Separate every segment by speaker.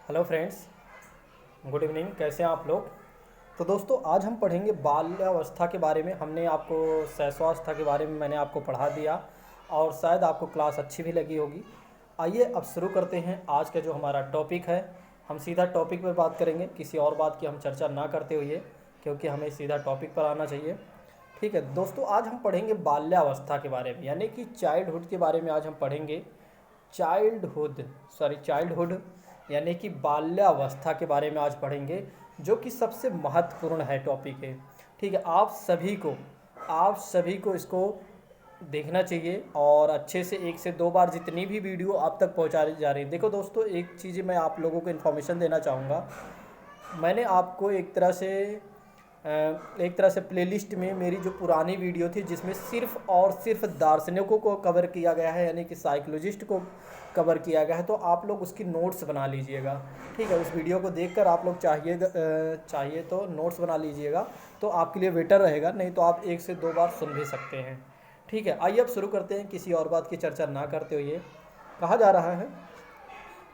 Speaker 1: Hello friends, good evening. कैसे हैं आप लोग? तो दोस्तों, आज हम पढ़ेंगे बाल्यावस्था के बारे में। हमने आपको शैशवावस्था के बारे में मैंने आपको पढ़ा दिया और शायद आपको क्लास अच्छी भी लगी होगी। आइए अब शुरू करते हैं आज का जो हमारा टॉपिक है। हम सीधा टॉपिक पर बात करेंगे, किसी और बात की हम चर्चा ना करते हुए, क्योंकि हमें सीधा टॉपिक पर आना चाहिए। ठीक है दोस्तों, आज हम पढ़ेंगे बाल्यावस्था के बारे में, यानी कि चाइल्डहुड के बारे में आज हम पढ़ेंगे। चाइल्डहुड यानी कि बाल्यावस्था के बारे में आज पढ़ेंगे, जो कि सबसे महत्वपूर्ण है टॉपिक है। ठीक है, आप सभी को इसको देखना चाहिए और अच्छे से 1 से 2 बार जितनी भी वीडियो आप तक पहुंचाई जा रही है। देखो दोस्तों, एक चीज़ मैं आप लोगों को इन्फॉर्मेशन देना चाहूँगा। मैंने आपको एक तरह से प्लेलिस्ट में मेरी जो पुरानी वीडियो थी, जिसमें सिर्फ और सिर्फ दार्शनिकों को कवर किया गया है, यानी कि साइकोलॉजिस्ट को कवर किया गया है, तो आप लोग उसकी नोट्स बना लीजिएगा। ठीक है, उस वीडियो को देखकर आप लोग चाहिए तो नोट्स बना लीजिएगा, तो आपके लिए बेटर रहेगा। नहीं तो आप 1 से 2 बार सुन भी सकते हैं। ठीक है, आइए अब शुरू करते हैं, किसी और बात की चर्चा ना करते हुए। कहा जा रहा है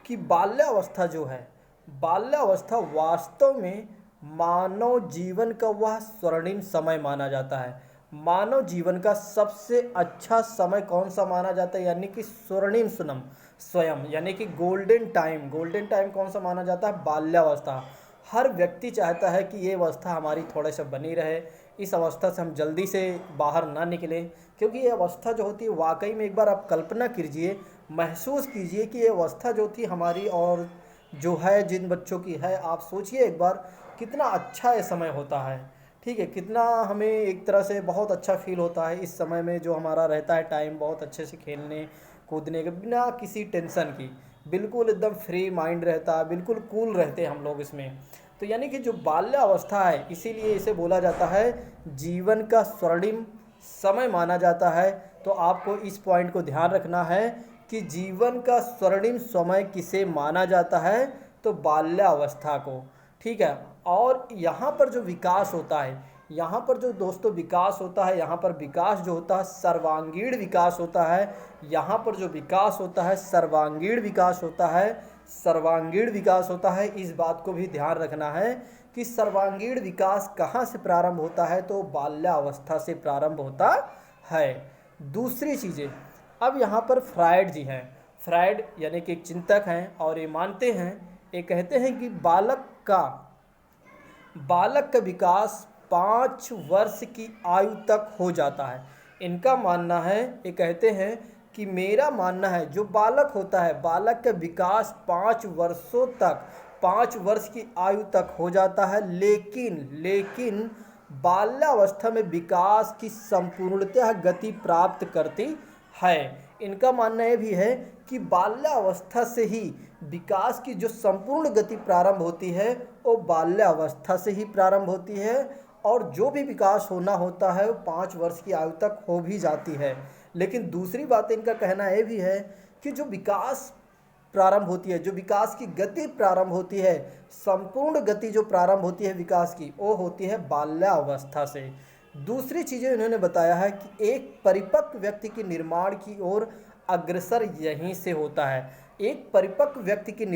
Speaker 1: कि बाल्यावस्था जो है, बाल्यावस्था वास्तव में मानव जीवन का वह स्वर्णिम समय माना जाता है। मानव जीवन का सबसे अच्छा समय कौन सा माना जाता है, यानी कि स्वर्णिम सुनम स्वयं, यानी कि गोल्डन टाइम कौन सा माना जाता है? बाल्यावस्था। हर व्यक्ति चाहता है कि ये अवस्था हमारी थोड़ा सा बनी रहे, इस अवस्था से हम जल्दी से बाहर ना निकलें, क्योंकि ये अवस्था जो होती है, वाकई में एक बार आप कल्पना कीजिए, महसूस कीजिए कि ये अवस्था जो थी हमारी और जो है जिन बच्चों की है, आप सोचिए एक बार कितना अच्छा ये समय होता है। ठीक है, कितना हमें एक तरह से बहुत अच्छा फील होता है इस समय में, जो हमारा रहता है टाइम बहुत अच्छे से खेलने कूदने के, बिना किसी टेंशन की, बिल्कुल एकदम फ्री माइंड रहता है, बिल्कुल कूल रहते हैं हम लोग इसमें। तो यानी कि जो बाल्यावस्था है, इसीलिए इसे बोला जाता है जीवन का स्वर्णिम समय माना जाता है। तो आपको इस पॉइंट को ध्यान रखना है कि जीवन का स्वर्णिम समय किसे माना जाता है? तो बाल्यावस्था को। ठीक है, और यहाँ पर जो विकास होता है, यहाँ पर जो दोस्तों विकास होता है, यहाँ पर विकास जो होता है सर्वांगीण विकास होता है। यहाँ पर जो विकास होता है सर्वांगीण विकास होता है, सर्वांगीण विकास होता है। इस बात को भी ध्यान रखना है कि सर्वांगीण विकास कहाँ से प्रारंभ होता है? तो बाल्यावस्था से प्रारंभ होता है। दूसरी चीज़ें, अब यहाँ पर फ्रायड जी हैं। फ्रायड यानी कि एक चिंतक हैं, और ये मानते हैं, ये कहते हैं कि बालक का विकास 5 वर्ष की आयु तक हो जाता है। इनका मानना है, ये कहते हैं कि मेरा मानना है जो बालक होता है, बालक का विकास 5 वर्षों तक, 5 वर्ष की आयु तक हो जाता है। लेकिन बाल्यावस्था में विकास की संपूर्णतः गति प्राप्त करती है। इनका मानना यह भी है कि बाल्यावस्था से ही विकास की जो संपूर्ण गति प्रारंभ होती है, वो बाल्यावस्था से ही प्रारंभ होती है, और जो भी विकास होना होता है वो 5 वर्ष की आयु तक हो भी जाती है। लेकिन दूसरी बात इनका कहना यह भी है कि जो विकास प्रारंभ होती है, जो विकास की गति प्रारंभ होती है, संपूर्ण गति जो प्रारंभ होती है विकास की, वो होती है बाल्यावस्था से। दूसरी चीज़ें इन्होंने बताया है कि एक परिपक्व व्यक्ति के निर्माण की ओर अग्रसर यहीं से होता है। एक परिपक्व व्यक्ति के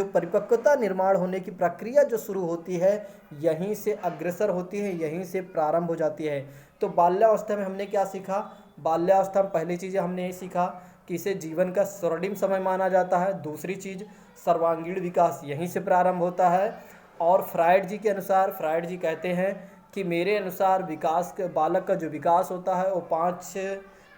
Speaker 1: परिपक्वता निर्माण होने की प्रक्रिया जो शुरू होती है, यहीं से अग्रसर होती है, यहीं से प्रारंभ हो जाती है। तो बाल्यावस्था में हमने क्या सीखा? बाल्यावस्था में पहली चीज़ हमने ये सीखा कि इसे जीवन का स्वर्णिम समय माना जाता है। दूसरी चीज़, सर्वांगीण विकास यहीं से प्रारंभ होता है। और फ्रायड जी के अनुसार, फ्रायड जी कहते हैं कि मेरे अनुसार बालक का जो विकास होता है वो 5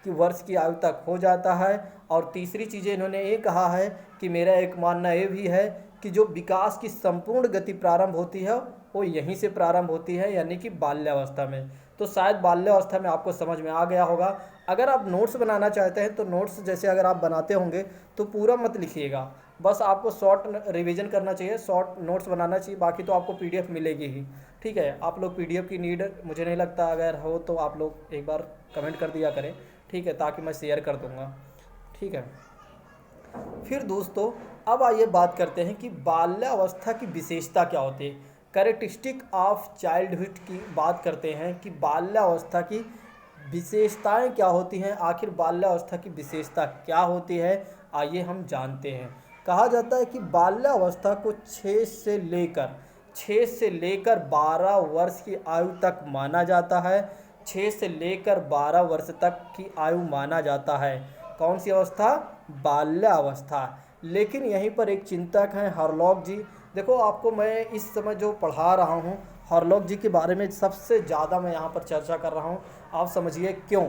Speaker 1: वर्ष की आयु तक हो जाता है। और तीसरी चीज़ें इन्होंने ये कहा है कि मेरा एक मानना ये भी है कि जो विकास की संपूर्ण गति प्रारंभ होती है वो यहीं से प्रारंभ होती है, यानी कि बाल्यावस्था में। तो शायद बाल्यावस्था में आपको समझ में आ गया होगा। अगर आप नोट्स बनाना चाहते हैं तो नोट्स जैसे अगर आप बनाते होंगे तो पूरा मत लिखिएगा, बस आपको शॉर्ट रिवीजन करना चाहिए, शॉर्ट नोट्स बनाना चाहिए, बाकी तो आपको पीडीएफ मिलेगी ही। ठीक है, आप लोग पीडीएफ की नीड मुझे नहीं लगता, अगर हो तो आप लोग एक बार कमेंट कर दिया करें। ठीक है, ताकि मैं शेयर कर दूँगा। ठीक है, फिर दोस्तों अब आइए बात करते हैं कि बाल्यावस्था की विशेषता क्या होती है। कैरेक्टरिस्टिक ऑफ चाइल्डहुड की बात करते हैं कि बाल्यावस्था की विशेषताएं क्या होती हैं, आखिर बाल्यावस्था की विशेषता क्या होती है, आइए हम जानते हैं। कहा जाता है कि बाल्यावस्था को 6 से लेकर 12 वर्ष की आयु तक माना जाता है। 6 से लेकर 12 वर्ष तक की आयु माना जाता है। कौन सी अवस्था? बाल्यावस्था। लेकिन यहीं पर एक चिंतक हैं हॉरलॉक जी। देखो, आपको मैं इस समय जो पढ़ा रहा हूँ हॉरलॉक जी के बारे में सबसे ज़्यादा मैं यहाँ पर चर्चा कर रहा हूँ। आप समझिए क्यों?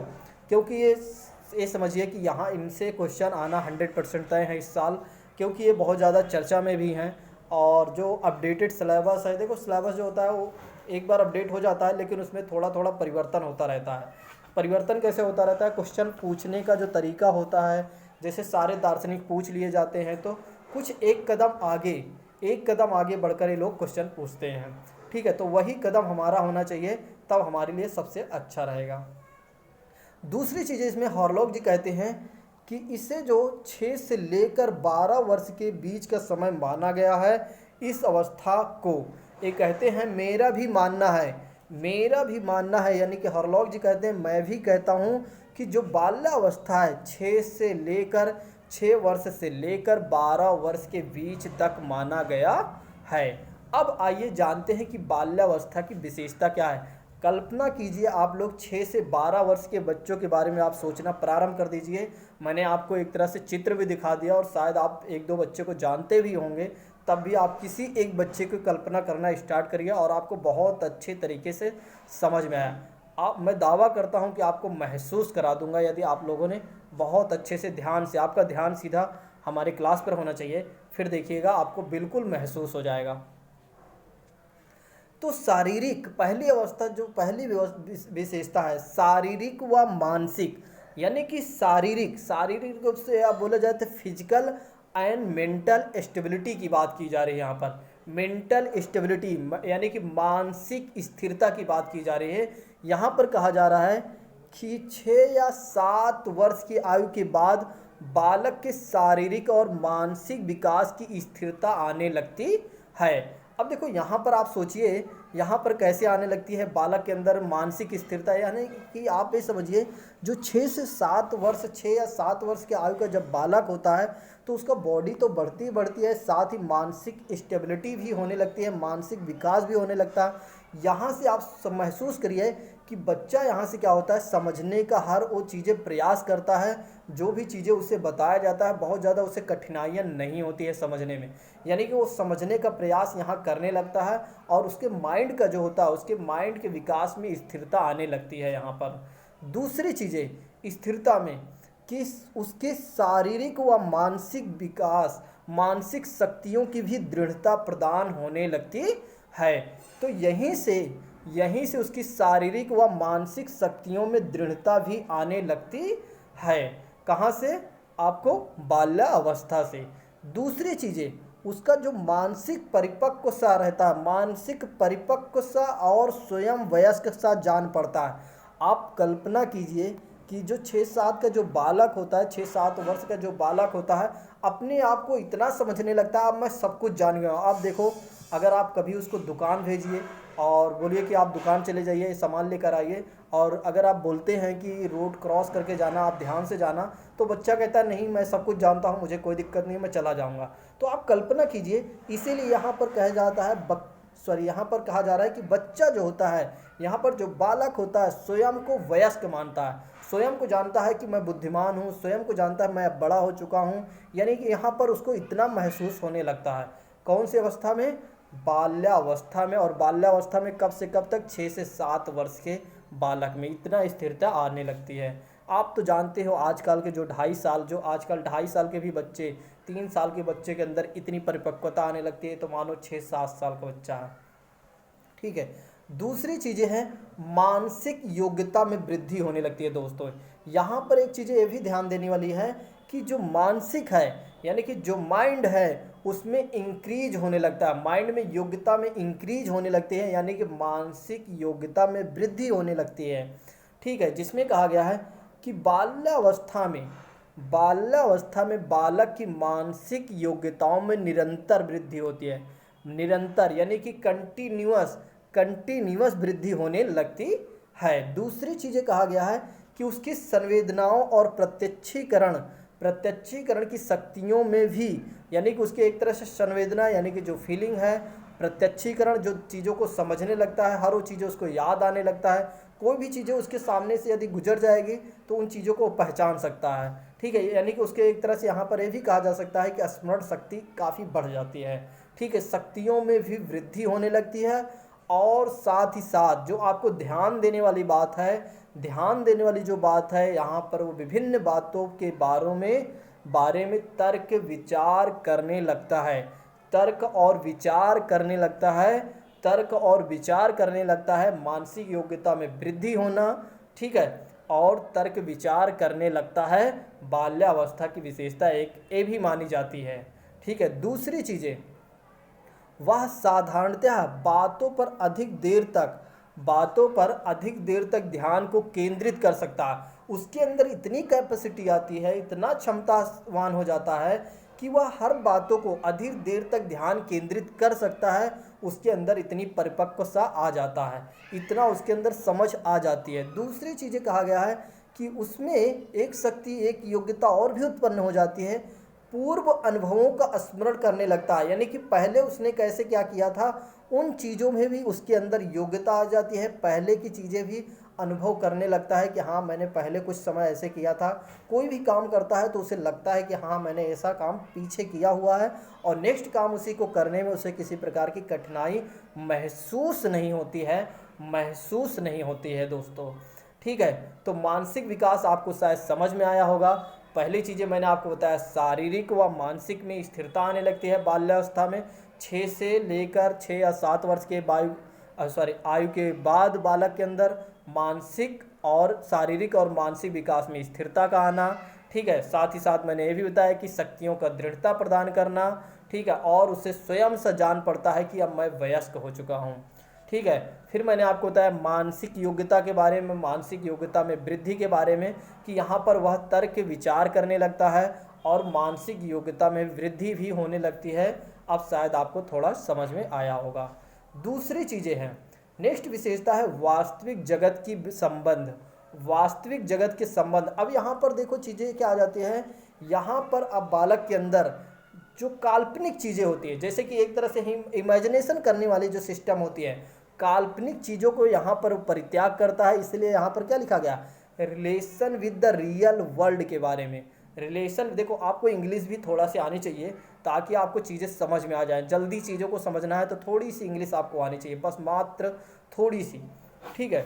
Speaker 1: क्योंकि ये समझिए कि यहाँ इनसे क्वेश्चन आना 100% तय है इस साल, क्योंकि ये बहुत ज़्यादा चर्चा में भी हैं। और जो अपडेटेड सिलेबस है, देखो सिलेबस जो होता है वो एक बार अपडेट हो जाता है, लेकिन उसमें थोड़ा थोड़ा परिवर्तन होता रहता है। परिवर्तन कैसे होता रहता है? क्वेश्चन पूछने का जो तरीका होता है, जैसे सारे दार्शनिक पूछ लिए जाते हैं, तो कुछ एक कदम आगे बढ़कर ये लोग क्वेश्चन पूछते हैं। ठीक है, तो वही कदम हमारा होना चाहिए, तब हमारे लिए सबसे अच्छा रहेगा। दूसरी चीज़ इसमें हॉरलॉक जी कहते हैं कि इसे जो 6 से लेकर 12 वर्ष के बीच का समय माना गया है, इस अवस्था को ये कहते हैं मेरा भी मानना है, यानी कि हॉरलॉक जी कहते हैं मैं भी कहता हूँ कि जो बाल्यावस्था है 6 वर्ष से लेकर 12 वर्ष के बीच तक माना गया है। अब आइए जानते हैं कि बाल्यावस्था की विशेषता क्या है। कल्पना कीजिए आप लोग 6 से 12 वर्ष के बच्चों के बारे में आप सोचना प्रारंभ कर दीजिए। मैंने आपको एक तरह से चित्र भी दिखा दिया और शायद आप एक दो बच्चे को जानते भी होंगे, तब भी आप किसी एक बच्चे की कल्पना करना स्टार्ट करिए और आपको बहुत अच्छे तरीके से समझ में आया। मैं दावा करता हूं कि आपको महसूस करा दूंगा यदि आप लोगों ने बहुत अच्छे से ध्यान से, आपका ध्यान सीधा हमारे क्लास पर होना चाहिए, फिर देखिएगा आपको बिल्कुल महसूस हो जाएगा। तो शारीरिक पहली अवस्था, जो पहली विशेषता है शारीरिक व मानसिक, यानी कि शारीरिक रूप से आप बोला जाए तो फिजिकल एंड मेंटल स्टेबिलिटी की बात की जा रही है। यहाँ पर मेंटल स्टेबिलिटी यानी कि मानसिक स्थिरता की बात की जा रही है। यहाँ पर कहा जा रहा है कि 6 या 7 वर्ष की आयु के बाद बालक के शारीरिक और मानसिक विकास की स्थिरता आने लगती है। अब देखो यहाँ पर आप सोचिए, यहाँ पर कैसे आने लगती है बालक के अंदर मानसिक स्थिरता, यानी कि आप ये समझिए जो 6 या 7 वर्ष के आयु का जब बालक होता है तो उसका बॉडी तो बढ़ती है, साथ ही मानसिक स्टेबिलिटी भी होने लगती है, मानसिक विकास भी होने लगता है। यहाँ से आप महसूस करिए कि बच्चा यहाँ से क्या होता है, समझने का हर वो चीज़ें प्रयास करता है, जो भी चीज़ें उसे बताया जाता है बहुत ज़्यादा उसे कठिनाइयाँ नहीं होती है समझने में, यानी कि वो समझने का प्रयास यहाँ करने लगता है और उसके माइंड का जो होता है, उसके माइंड के विकास में स्थिरता आने लगती है। यहाँ पर दूसरी चीज़ें स्थिरता में कि उसके शारीरिक व मानसिक विकास, मानसिक शक्तियों की भी दृढ़ता प्रदान होने लगती है। तो यहीं से उसकी शारीरिक व मानसिक शक्तियों में दृढ़ता भी आने लगती है। कहाँ से? आपको बाल्यावस्था से। दूसरी चीज़ें उसका जो मानसिक परिपक्व सा रहता है, मानसिक परिपक्व सा और स्वयं वयस्क सा जान पड़ता है। आप कल्पना कीजिए कि जो 6-7 का जो बालक होता है, 6-7 वर्ष का जो बालक होता है, अपने आप को इतना समझने लगता है अब मैं सब कुछ जान गया हूँ। आप देखो, अगर आप कभी उसको दुकान भेजिए और बोलिए कि आप दुकान चले जाइए सामान लेकर आइए, और अगर आप बोलते हैं कि रोड क्रॉस करके जाना, आप ध्यान से जाना, तो बच्चा कहता है नहीं मैं सब कुछ जानता हूँ, मुझे कोई दिक्कत नहीं है, मैं चला जाऊँगा। तो आप कल्पना कीजिए, इसीलिए यहाँ पर कहा जाता है यहाँ पर कहा जा रहा है कि बच्चा जो होता है, यहाँ पर जो बालक होता है स्वयं को वयस्क मानता है, स्वयं को जानता है कि मैं बुद्धिमान हूँ, स्वयं को जानता है मैं अब बड़ा हो चुका हूँ, यानी कि यहाँ पर उसको इतना महसूस होने लगता है। कौन सी अवस्था में? बाल्यावस्था में। और बाल्यावस्था में कब से कब तक? 6 से 7 वर्ष के बालक में इतना स्थिरता आने लगती है। आप तो जानते हो आजकल के जो 2.5 साल के भी बच्चे, 3 साल के बच्चे के अंदर इतनी परिपक्वता आने लगती है, तो मानो 6-7 साल का बच्चा है। ठीक है। दूसरी चीज़ें हैं मानसिक योग्यता में वृद्धि होने लगती है। दोस्तों यहाँ पर एक चीज़ ये भी ध्यान देने वाली है कि जो मानसिक है, यानी कि जो माइंड है उसमें इंक्रीज होने लगता है, माइंड में योग्यता में इंक्रीज होने लगती है, यानी कि मानसिक योग्यता में वृद्धि होने लगती है। ठीक है, जिसमें कहा गया है कि बाल्यावस्था में बालक की मानसिक योग्यताओं में निरंतर वृद्धि होती है। निरंतर यानी कि कंटिन्यूअस वृद्धि होने लगती है। दूसरी चीज़ें कहा गया है कि उसकी संवेदनाओं और प्रत्यक्षीकरण की शक्तियों में भी, यानी कि उसके एक तरह से संवेदना यानी कि जो फीलिंग है, प्रत्यक्षीकरण जो चीज़ों को समझने लगता है, हर वो चीज़ें उसको याद आने लगता है, कोई भी चीज़ें उसके सामने से यदि गुजर जाएगी तो उन चीज़ों को पहचान सकता है। ठीक है, यानी कि उसके एक तरह से यहाँ पर ये भी कहा जा सकता है कि स्मरण शक्ति काफ़ी बढ़ जाती है। ठीक है, शक्तियों में भी वृद्धि होने लगती है। और साथ ही साथ जो आपको ध्यान देने वाली बात है, ध्यान देने वाली जो बात है यहाँ पर, वो विभिन्न बातों के बारे में तर्क विचार करने लगता है, तर्क और विचार करने लगता है, तर्क और विचार करने लगता है, मानसिक योग्यता में वृद्धि होना। ठीक है, और तर्क विचार करने लगता है, बाल्यावस्था की विशेषता एक ये भी मानी जाती है। ठीक है, दूसरी चीज़ें, वह साधारणतः बातों पर अधिक देर तक ध्यान को केंद्रित कर सकता है। उसके अंदर इतनी कैपेसिटी आती है, इतना क्षमतावान हो जाता है कि वह हर बातों को अधिक देर तक ध्यान केंद्रित कर सकता है। उसके अंदर इतनी परिपक्व सा आ जाता है, इतना उसके अंदर समझ आ जाती है। दूसरी चीज़ें कहा गया है कि उसमें एक शक्ति, एक योग्यता और भी उत्पन्न हो जाती है, पूर्व अनुभवों का स्मरण करने लगता है। यानी कि पहले उसने कैसे क्या किया था, उन चीज़ों में भी उसके अंदर योग्यता आ जाती है, पहले की चीज़ें भी अनुभव करने लगता है कि हाँ मैंने पहले कुछ समय ऐसे किया था। कोई भी काम करता है तो उसे लगता है कि हाँ मैंने ऐसा काम पीछे किया हुआ है, और नेक्स्ट काम उसी को करने में उसे किसी प्रकार की कठिनाई महसूस नहीं होती है दोस्तों। ठीक है, तो मानसिक विकास आपको शायद समझ में आया होगा। पहली चीज़ें मैंने आपको बताया, शारीरिक व मानसिक में स्थिरता आने लगती है बाल्यावस्था में। 6 से लेकर 6 या 7 वर्ष के आयु के बाद बालक के अंदर मानसिक और शारीरिक और मानसिक विकास में स्थिरता का आना। ठीक है, साथ ही साथ मैंने ये भी बताया कि शक्तियों का दृढ़ता प्रदान करना। ठीक है, और उसे स्वयं से जान पड़ता है कि अब मैं वयस्क हो चुका हूँ। ठीक है, फिर मैंने आपको बताया मानसिक योग्यता के बारे में, मानसिक योग्यता में वृद्धि के बारे में, कि यहाँ पर वह तर्क विचार करने लगता है और मानसिक योग्यता में वृद्धि भी होने लगती है। अब शायद आपको थोड़ा समझ में आया होगा। दूसरी चीज़ें हैं, नेक्स्ट विशेषता है वास्तविक जगत की संबंध, वास्तविक जगत के संबंध। अब यहाँ पर देखो चीज़ें क्या आ जाती हैं, यहाँ पर अब बालक के अंदर जो काल्पनिक चीज़ें होती है, जैसे कि एक तरह से इमेजिनेशन करने वाली जो सिस्टम होती है, काल्पनिक चीज़ों को यहाँ पर परित्याग करता है। इसलिए यहाँ पर क्या लिखा गया, relation with the real world के बारे में। रिलेशन, देखो आपको इंग्लिश भी थोड़ा सी आनी चाहिए ताकि आपको चीज़ें समझ में आ जाएं। जल्दी चीज़ों को समझना है तो थोड़ी सी इंग्लिश आपको आनी चाहिए, बस मात्र थोड़ी सी। ठीक है,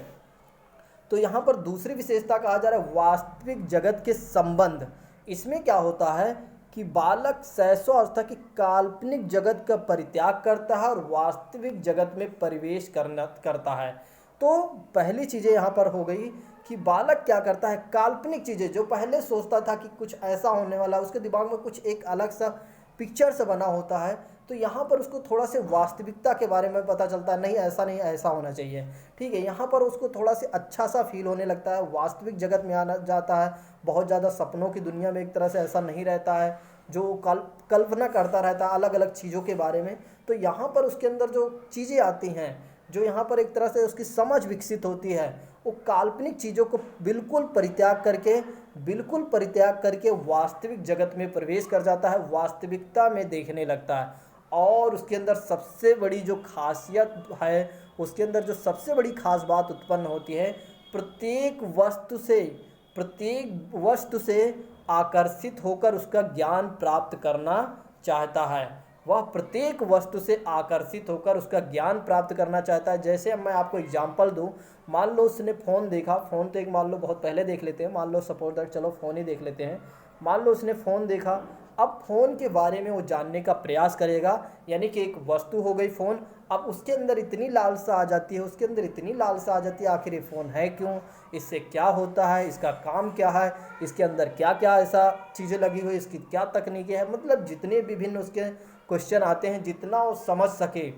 Speaker 1: तो यहाँ पर दूसरी विशेषता कहा जा रहा है वास्तविक जगत के संबंध। इसमें क्या होता है कि बालक शैशवावस्था की काल्पनिक जगत का परित्याग करता है और वास्तविक जगत में प्रवेश करता है। तो पहली चीज़ें यहाँ पर हो गई कि बालक क्या करता है, काल्पनिक चीज़ें जो पहले सोचता था कि कुछ ऐसा होने वाला, उसके दिमाग में कुछ एक अलग सा पिक्चर से बना होता है, तो यहाँ पर उसको थोड़ा से वास्तविकता के बारे में पता चलता है, नहीं ऐसा नहीं, ऐसा होना चाहिए। ठीक है, यहाँ पर उसको थोड़ा से अच्छा सा फील होने लगता है, वास्तविक जगत में आना जाता है। बहुत ज़्यादा सपनों की दुनिया में एक तरह से ऐसा नहीं रहता है, जो कल्पना करता रहता है अलग अलग चीज़ों के बारे में। तो यहाँ पर उसके अंदर जो चीज़ें आती हैं, जो यहाँ पर एक तरह से उसकी समझ विकसित होती है, वो काल्पनिक चीज़ों को बिल्कुल परित्याग करके वास्तविक जगत में प्रवेश कर जाता है, वास्तविकता में देखने लगता है। और उसके अंदर सबसे बड़ी जो खासियत है, उसके अंदर जो सबसे बड़ी खास बात उत्पन्न होती है, प्रत्येक वस्तु से आकर्षित होकर उसका ज्ञान प्राप्त करना चाहता है। वह प्रत्येक वस्तु से आकर्षित होकर उसका ज्ञान प्राप्त करना चाहता है। जैसे अब मैं आपको एग्जांपल दूं, मान लो उसने फ़ोन देखा, फ़ोन तो एक मान लो बहुत पहले देख लेते हैं, मान लो सपोज दैट, चलो फ़ोन ही देख लेते हैं। मान लो उसने फ़ोन देखा, अब फ़ोन के बारे में वो जानने का प्रयास करेगा, यानी कि एक वस्तु हो गई फ़ोन। अब उसके अंदर इतनी लालसा आ जाती है, आखिर ये फ़ोन है क्यों, इससे क्या होता है, इसका काम क्या है, इसके अंदर क्या क्या ऐसा चीज़ें लगी हुई, इसकी क्या तकनीकें हैं, मतलब जितने विभिन्न उसके क्वेश्चन आते हैं, जितना वो समझ सके,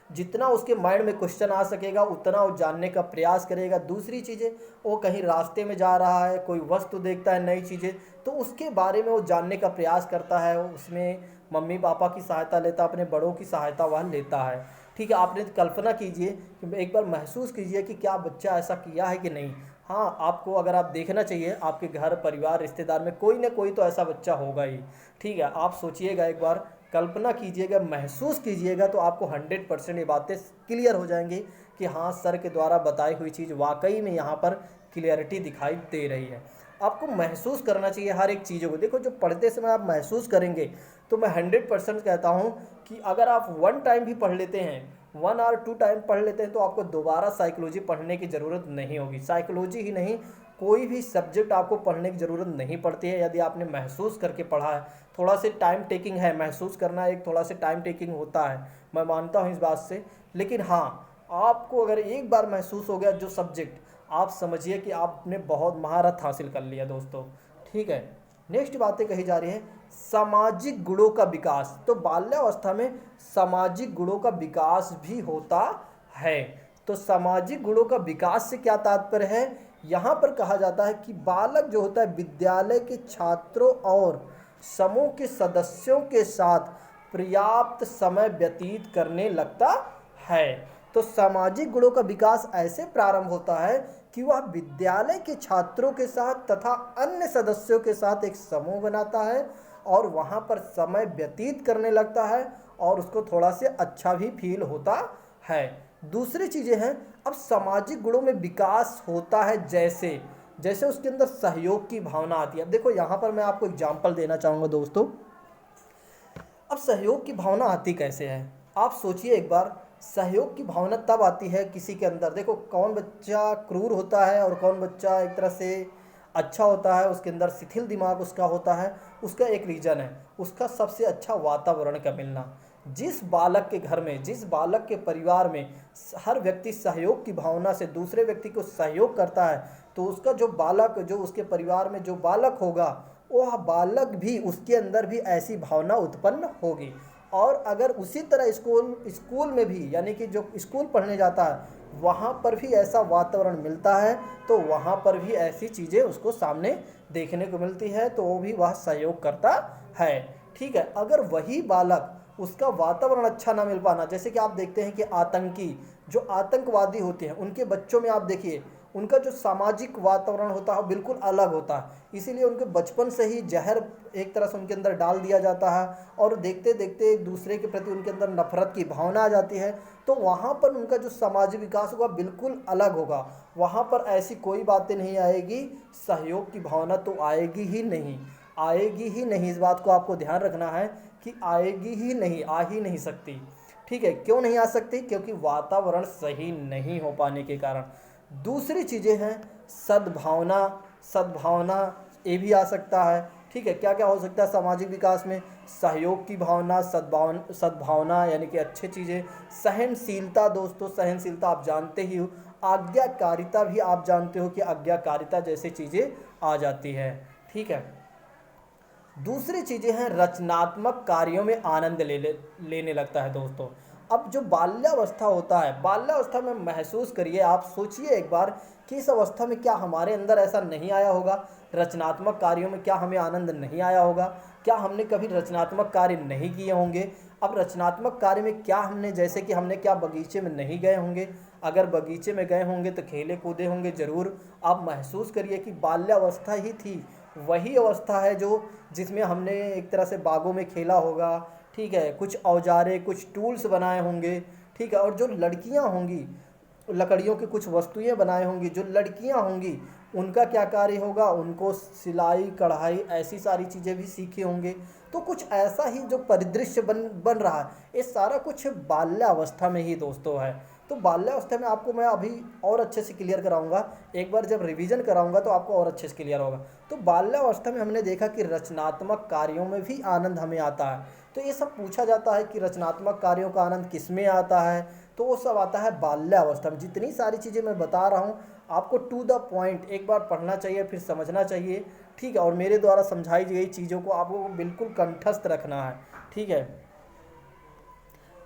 Speaker 1: जितना उसके माइंड में क्वेश्चन आ सकेगा, उतना वो जानने का प्रयास करेगा। दूसरी चीज़ें, वो कहीं रास्ते में जा रहा है, कोई वस्तु देखता है, नई चीज़ें, तो उसके बारे में वो जानने का प्रयास करता है। उसमें मम्मी पापा की सहायता लेता, अपने बड़ों की सहायता वह लेता है। ठीक है, आपने कल्पना कीजिए कि एक बार महसूस कीजिए कि क्या बच्चा ऐसा किया है कि नहीं। हाँ, आपको अगर आप देखना चाहिए आपके घर परिवार रिश्तेदार में कोई ना कोई तो ऐसा बच्चा होगा ही। ठीक है, आप सोचिएगा एक बार, कल्पना कीजिएगा, महसूस कीजिएगा, तो आपको 100% ये बातें क्लियर हो जाएंगी कि हाँ, सर के द्वारा बताई हुई चीज़ वाकई में यहाँ पर क्लियरिटी दिखाई दे रही है। आपको महसूस करना चाहिए हर एक चीज़ों को। देखो, जो पढ़ते समय आप महसूस करेंगे तो मैं 100% कहता हूँ कि अगर आप 1 टाइम भी पढ़ लेते हैं, 1 और 2 टाइम पढ़ लेते हैं, तो आपको दोबारा साइकोलॉजी पढ़ने की ज़रूरत नहीं होगी। साइकोलॉजी ही नहीं, कोई भी सब्जेक्ट आपको पढ़ने की ज़रूरत नहीं पड़ती है यदि आपने महसूस करके पढ़ा है। थोड़ा सा टाइम टेकिंग है, महसूस करना एक थोड़ा सा टाइम टेकिंग होता है, मैं मानता हूँ इस बात से। लेकिन हाँ, आपको अगर एक बार महसूस हो गया जो सब्जेक्ट, आप समझिए कि आपने बहुत महारत हासिल कर लिया दोस्तों। ठीक है, नेक्स्ट बातें कही जा रही है सामाजिक गुणों का विकास। तो बाल्यावस्था में सामाजिक गुणों का विकास भी होता है। तो सामाजिक गुणों का विकास से क्या तात्पर्य है? यहाँ पर कहा जाता है कि बालक जो होता है विद्यालय के छात्रों और समूह के सदस्यों के साथ पर्याप्त समय व्यतीत करने लगता है। तो सामाजिक गुणों का विकास ऐसे प्रारंभ होता है कि वह विद्यालय के छात्रों के साथ तथा अन्य सदस्यों के साथ एक समूह बनाता है और वहाँ पर समय व्यतीत करने लगता है और उसको थोड़ा से अच्छा भी फील होता है। दूसरी चीज़ें हैं, अब सामाजिक गुणों में विकास होता है जैसे जैसे उसके अंदर सहयोग की भावना आती है। अब देखो, यहाँ पर मैं आपको एग्जाम्पल देना चाहूँगा दोस्तों। अब सहयोग की भावना आती कैसे है? आप सोचिए एक बार, सहयोग की भावना तब आती है किसी के अंदर। देखो, कौन बच्चा क्रूर होता है और कौन बच्चा एक तरह से अच्छा होता है, उसके अंदर शिथिल दिमाग उसका होता है। उसका एक रीज़न है उसका सबसे अच्छा वातावरण का मिलना। जिस बालक के घर में, जिस बालक के परिवार में हर व्यक्ति सहयोग की भावना से दूसरे व्यक्ति को सहयोग करता है, तो उसका जो बालक, जो उसके परिवार में जो बालक होगा, वह बालक भी, उसके अंदर भी ऐसी भावना उत्पन्न होगी। और अगर उसी तरह स्कूल में भी, यानी कि जो स्कूल पढ़ने जाता है वहाँ पर भी ऐसा वातावरण मिलता है, तो वहाँ पर भी ऐसी चीज़ें उसको सामने देखने को मिलती है, तो वो भी वह सहयोग करता है। ठीक है, अगर वही बालक, उसका वातावरण अच्छा ना मिल पाना, जैसे कि आप देखते हैं कि आतंकी, जो आतंकवादी होते हैं, उनके बच्चों में आप देखिए उनका जो सामाजिक वातावरण होता है बिल्कुल अलग होता है। इसीलिए उनके बचपन से ही जहर एक तरह से उनके अंदर डाल दिया जाता है और देखते देखते एक दूसरे के प्रति उनके अंदर नफरत की भावना आ जाती है। तो वहाँ पर उनका जो सामाजिक विकास होगा बिल्कुल अलग होगा। वहाँ पर ऐसी कोई बातें नहीं आएगी, सहयोग की भावना तो आएगी ही नहीं, आएगी ही नहीं। इस बात को आपको ध्यान रखना है कि आएगी ही नहीं, आ ही नहीं सकती। ठीक है, क्यों नहीं आ सकती? क्योंकि वातावरण सही नहीं हो पाने के कारण। दूसरी चीज़ें हैं सद्भावना, सद्भावना ये भी आ सकता है। ठीक है, क्या क्या हो सकता है सामाजिक विकास में? सहयोग की भावना, सद्भावना यानी कि अच्छी चीज़ें, सहनशीलता। दोस्तों, सहनशीलता आप जानते ही हो, आज्ञाकारिता भी आप जानते हो कि आज्ञाकारिता जैसी चीज़ें आ जाती है। ठीक है, दूसरी चीज़ें हैं रचनात्मक कार्यों में आनंद लेने लगता है दोस्तों। अब जो बाल्यावस्था होता है, बाल्यावस्था में महसूस करिए, आप सोचिए एक बार कि इस अवस्था में क्या हमारे अंदर ऐसा नहीं आया होगा? रचनात्मक कार्यों में क्या हमें आनंद नहीं आया होगा? क्या हमने कभी रचनात्मक कार्य नहीं किए होंगे? अब रचनात्मक कार्य में क्या हमने, जैसे कि हमने क्या बगीचे में नहीं गए होंगे? अगर बगीचे में गए होंगे तो खेले कूदे होंगे ज़रूर। आप महसूस करिए कि बाल्यावस्था ही थी, वही अवस्था है जो जिसमें हमने एक तरह से बागों में खेला होगा। ठीक है, कुछ औजारे, कुछ टूल्स बनाए होंगे। ठीक है, और जो लड़कियां होंगी, लकड़ियों की कुछ वस्तुएं बनाए होंगी। जो लड़कियां होंगी उनका क्या कार्य होगा? उनको सिलाई कढ़ाई ऐसी सारी चीज़ें भी सीखे होंगे। तो कुछ ऐसा ही जो परिदृश्य बन रहा है, ये सारा कुछ बाल्यावस्था में ही दोस्तों है। तो बाल्यावस्था में आपको मैं अभी और अच्छे से क्लियर कराऊंगा, एक बार जब रिवीजन कराऊंगा तो आपको और अच्छे से क्लियर होगा। तो बाल्यावस्था में हमने देखा कि रचनात्मक कार्यों में भी आनंद हमें आता है। तो ये सब पूछा जाता है कि रचनात्मक कार्यों का आनंद किस में आता है? तो वो सब आता है बाल्यावस्था में। जितनी सारी चीज़ें मैं बता रहा हूँ आपको टू द पॉइंट एक बार पढ़ना चाहिए, फिर समझना चाहिए। ठीक है, और मेरे द्वारा समझाई गई चीज़ों को आपको बिल्कुल कंठस्थ रखना है। ठीक है,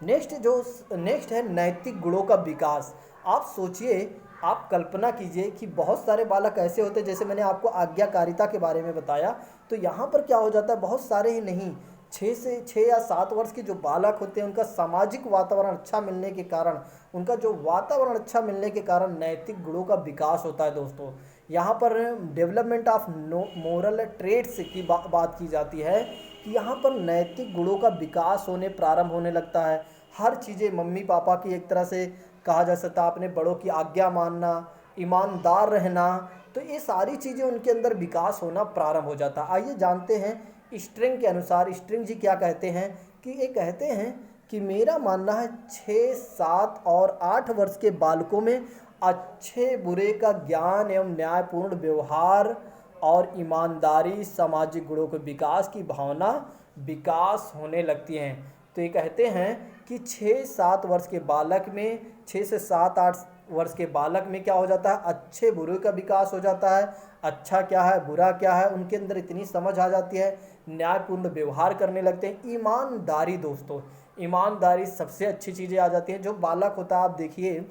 Speaker 1: नेक्स्ट है नैतिक गुणों का विकास। आप सोचिए, आप कल्पना कीजिए कि बहुत सारे बालक ऐसे होते हैं, जैसे मैंने आपको आज्ञाकारिता के बारे में बताया, तो यहाँ पर क्या हो जाता है, बहुत सारे ही नहीं, 6 या 7 वर्ष के जो बालक होते हैं उनका सामाजिक वातावरण अच्छा मिलने के कारण, उनका जो वातावरण अच्छा मिलने के कारण नैतिक गुणों का विकास होता है दोस्तों। यहाँ पर डेवलपमेंट ऑफ मोरल ट्रेड्स की बात की जाती है कि यहाँ पर नैतिक गुणों का विकास होने प्रारंभ होने लगता है। हर चीज़ें मम्मी पापा की एक तरह से कहा जा सकता है, अपने बड़ों की आज्ञा मानना, ईमानदार रहना, तो ये सारी चीज़ें उनके अंदर विकास होना प्रारंभ हो जाता है। आइए जानते हैं स्ट्रिंग के अनुसार स्ट्रिंग जी क्या कहते हैं, कि ये कहते हैं कि मेरा मानना है 6, 7 और 8 वर्ष के बालकों में अच्छे बुरे का ज्ञान एवं न्यायपूर्ण व्यवहार और ईमानदारी, सामाजिक गुणों के विकास की भावना विकास होने लगती हैं। तो ये कहते हैं कि 6-7 वर्ष के बालक में, 6 से 7-8 वर्ष के बालक में क्या हो जाता है, अच्छे बुरे का विकास हो जाता है। अच्छा क्या है, बुरा क्या है, उनके अंदर इतनी समझ आ जाती है, न्यायपूर्ण व्यवहार करने लगते हैं। ईमानदारी, दोस्तों ईमानदारी सबसे अच्छी चीज़ें आ जाती हैं। जो बालक होता है, आप देखिए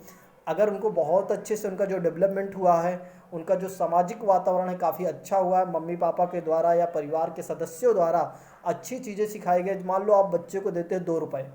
Speaker 1: अगर उनको बहुत अच्छे से उनका जो डेवलपमेंट हुआ है, उनका जो सामाजिक वातावरण है काफ़ी अच्छा हुआ है, मम्मी पापा के द्वारा या परिवार के सदस्यों द्वारा अच्छी चीज़ें सिखाई गई। मान लो आप बच्चे को देते हैं 2 रुपये,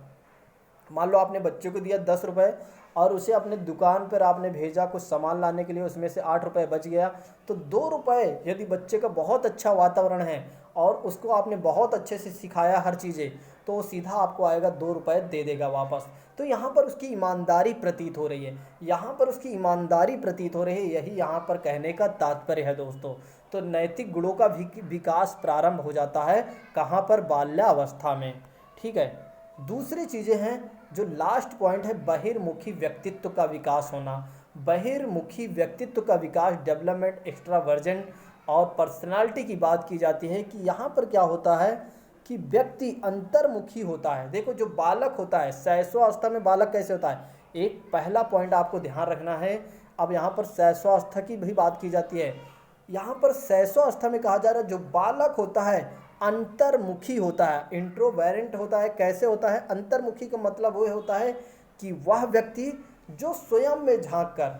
Speaker 1: मान लो आपने बच्चे को दिया 10 रुपये और उसे अपने दुकान पर आपने भेजा कुछ सामान लाने के लिए, उसमें से 8 रुपये बच गया, तो 2 रुपये यदि बच्चे का बहुत अच्छा वातावरण है और उसको आपने बहुत अच्छे से सिखाया हर चीज़ें, तो वो सीधा आपको आएगा 2 रुपये दे देगा वापस। तो यहाँ पर उसकी ईमानदारी प्रतीत हो रही है, यहाँ पर उसकी ईमानदारी प्रतीत हो रही है, यही यहाँ पर कहने का तात्पर्य है दोस्तों। तो नैतिक गुणों का विकास प्रारंभ हो जाता है कहाँ पर, बाल्यावस्था में। ठीक है, दूसरी चीज़ें हैं जो लास्ट पॉइंट है, बहिर्मुखी व्यक्तित्व का विकास होना। बहिर्मुखी व्यक्तित्व का विकास, डेवलपमेंट, एक्स्ट्रावर्जन और पर्सनालिटी की बात की जाती है कि यहाँ पर क्या होता है कि व्यक्ति अंतर्मुखी होता है। देखो जो बालक होता है, शैशवावस्था में बालक कैसे होता है, एक पहला पॉइंट आपको ध्यान रखना है। अब यहाँ पर शैशवावस्था की भी बात की जाती है। यहाँ पर शैशवावस्था में कहा जा रहा है जो बालक होता है अंतर्मुखी होता है, इंट्रोवेरेंट होता है। कैसे होता है अंतर्मुखी का मतलब वो होता है कि वह व्यक्ति जो स्वयं में झांक कर,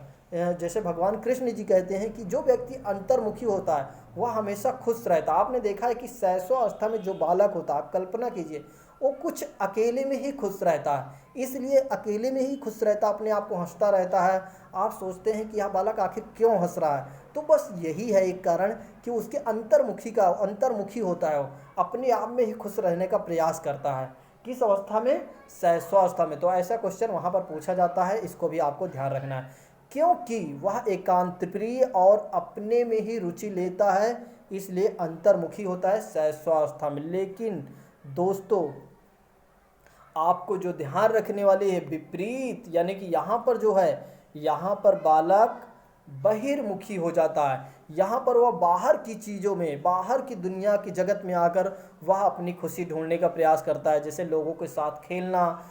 Speaker 1: जैसे भगवान कृष्ण जी कहते हैं कि जो व्यक्ति अंतर्मुखी होता है वह हमेशा खुश रहता है। आपने देखा है कि शैशवावस्था में जो बालक होता है, आप कल्पना कीजिए वो कुछ अकेले में ही खुश रहता है, इसलिए अकेले में ही खुश रहता, अपने आप को हंसता रहता है। आप सोचते हैं कि यह बालक आखिर क्यों हंस रहा है, तो बस यही है एक कारण कि उसके अंतर्मुखी होता है, वो अपने आप में ही खुश रहने का प्रयास करता है। किस अवस्था में, शैशवावस्था में। तो ऐसा क्वेश्चन वहाँ पर पूछा जाता है, इसको भी आपको ध्यान रखना है, क्योंकि वह एकांत प्रिय और अपने में ही रुचि लेता है, इसलिए अंतर्मुखी होता है शैशवावस्था में। लेकिन दोस्तों आपको जो ध्यान रखने वाली है विपरीत, यानी कि यहाँ पर जो है, यहाँ पर बालक बहिर्मुखी हो जाता है। यहाँ पर वह बाहर की चीज़ों में, बाहर की दुनिया की जगत में आकर वह अपनी खुशी ढूंढने का प्रयास करता है। जैसे लोगों के साथ खेलना,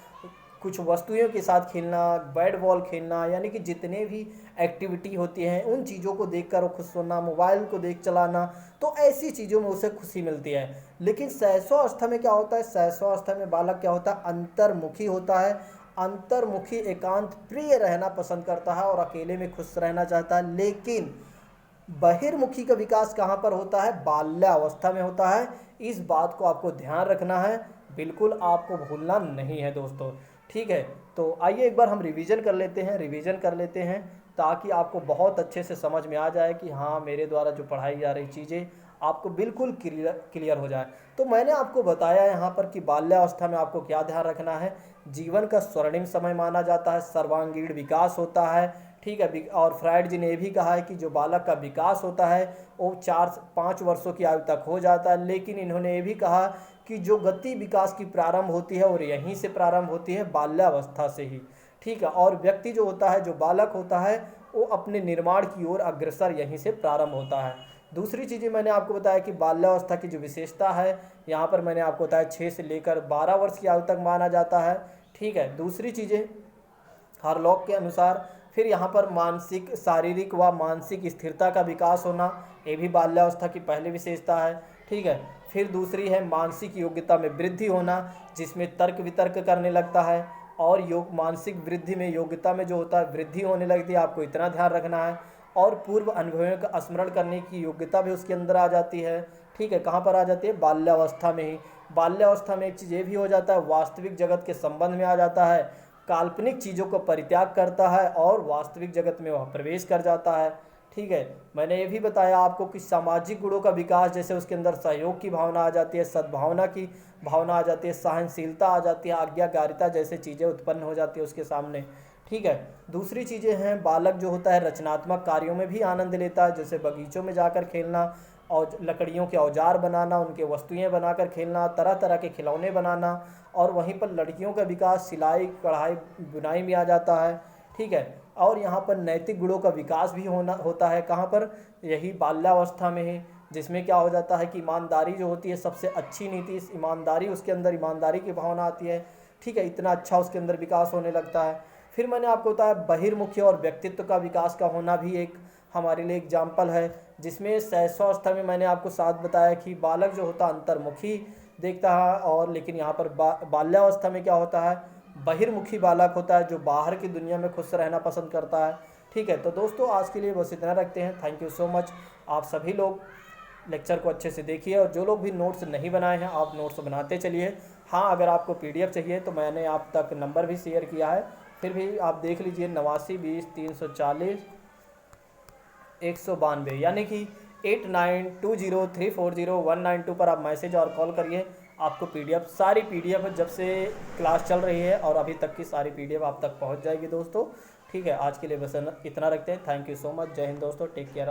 Speaker 1: कुछ वस्तुओं के साथ खेलना, बैट बॉल खेलना, यानी कि जितने भी एक्टिविटी होती हैं उन चीज़ों को देखकर वो खुश होना, मोबाइल को देख चलाना, तो ऐसी चीज़ों में उसे खुशी मिलती है। लेकिन शैशवावस्था में क्या होता है, शैशवावस्था में बालक क्या होता है, अंतर्मुखी होता है। अंतर्मुखी एकांत प्रिय रहना पसंद करता है और अकेले में खुश रहना चाहता है। लेकिन बहिर्मुखी का विकास कहाँ पर होता है, बाल्यावस्था में होता है। इस बात को आपको ध्यान रखना है, बिल्कुल आपको भूलना नहीं है दोस्तों। ठीक है, तो आइए एक बार हम रिवीजन कर लेते हैं ताकि आपको बहुत अच्छे से समझ में आ जाए कि हाँ मेरे द्वारा जो पढ़ाई जा रही चीज़ें आपको बिल्कुल क्लियर हो जाए। तो मैंने आपको बताया यहाँ पर कि बाल्यावस्था में आपको क्या ध्यान रखना है, जीवन का स्वर्णिम समय माना जाता है, सर्वांगीण विकास होता है। ठीक है, और फ्राइड जी ने भी कहा है कि जो बालक का विकास होता है वो 4-5 वर्षों की आयु तक हो जाता है। लेकिन इन्होंने ये भी कहा कि जो गति विकास की प्रारंभ होती है और यहीं से प्रारंभ होती है, बाल्यावस्था से ही। ठीक है, और व्यक्ति जो होता है, जो बालक होता है, वो अपने निर्माण की ओर अग्रसर यहीं से प्रारंभ होता है। दूसरी चीज़ें मैंने आपको बताया कि बाल्यावस्था की जो विशेषता है, यहाँ पर मैंने आपको बताया 6 से लेकर 12 वर्ष की आयु तक माना जाता है। ठीक है, दूसरी चीज़ें हार्लॉक के अनुसार फिर यहाँ पर मानसिक, शारीरिक व मानसिक स्थिरता का विकास होना, ये भी बाल्यावस्था की पहली विशेषता है। ठीक है, फिर दूसरी है मानसिक योग्यता में वृद्धि होना, जिसमें तर्क वितर्क करने लगता है, और मानसिक वृद्धि में, योग्यता में जो होता है वृद्धि होने लगती है, आपको इतना ध्यान रखना है। और पूर्व अनुभवों का स्मरण करने की योग्यता भी उसके अंदर आ जाती है। ठीक है, कहाँ पर आ जाती है, बाल्यावस्था में ही। बाल्यावस्था में एक चीज़ ये भी हो जाता है, वास्तविक जगत के संबंध में आ जाता है, काल्पनिक चीज़ों को परित्याग करता है और वास्तविक जगत में वह प्रवेश कर जाता है। ठीक है। मैंने ये भी बताया आपको कि सामाजिक गुणों का विकास, जैसे उसके अंदर सहयोग की भावना आ जाती है, सद्भावना की भावना आ जाती है, सहनशीलता आ जाती है, आज्ञाकारिता जैसे चीज़ें उत्पन्न हो जाती है उसके सामने। ठीक है। दूसरी चीज़ें हैं, बालक जो होता है रचनात्मक कार्यों में भी आनंद लेता है, जैसे बगीचों में जाकर खेलना और लकड़ियों के औजार बनाना, उनके वस्तुएं बनाकर खेलना, तरह तरह के खिलौने बनाना। और वहीं पर लड़कियों का विकास सिलाई कढ़ाई बुनाई में आ जाता है। ठीक है। और यहाँ पर नैतिक गुणों का विकास भी होता है, कहाँ पर, यही बाल्यावस्था में है, जिसमें क्या हो जाता है कि ईमानदारी जो होती है सबसे अच्छी नीति, इस ईमानदारी, उसके अंदर ईमानदारी की भावना आती है। ठीक है। इतना अच्छा उसके अंदर विकास होने लगता है। फिर मैंने आपको बताया बहिर्मुखी और व्यक्तित्व का विकास का होना भी एक हमारे लिए एग्जाम्पल है, जिसमें शैशवावस्था में मैंने आपको साथ बताया कि बालक जो होता है अंतर्मुखी देखता है, और लेकिन यहाँ पर बाल्यावस्था में क्या होता है, बहिर्मुखी बालक होता है जो बाहर की दुनिया में खुश रहना पसंद करता है। ठीक है। तो दोस्तों आज के लिए बस इतना रखते हैं। Thank you so much. आप सभी लोग लेक्चर को अच्छे से देखिए, और जो लोग भी नोट्स नहीं बनाए हैं आप नोट्स बनाते चलिए। हाँ, अगर आपको पीडीएफ चाहिए तो मैंने आप तक नंबर भी शेयर किया है, फिर भी आप देख लीजिए 89 20 340 192, यानी कि 8920340192 पर आप मैसेज और कॉल करिए। आपको पीडीएफ, सारी पीडीएफ जब से क्लास चल रही है और अभी तक की सारी पीडीएफ आप तक पहुंच जाएगी दोस्तों। ठीक है। आज के लिए बस इतना रखते हैं। Thank you so much. जय हिंद दोस्तों। Take care.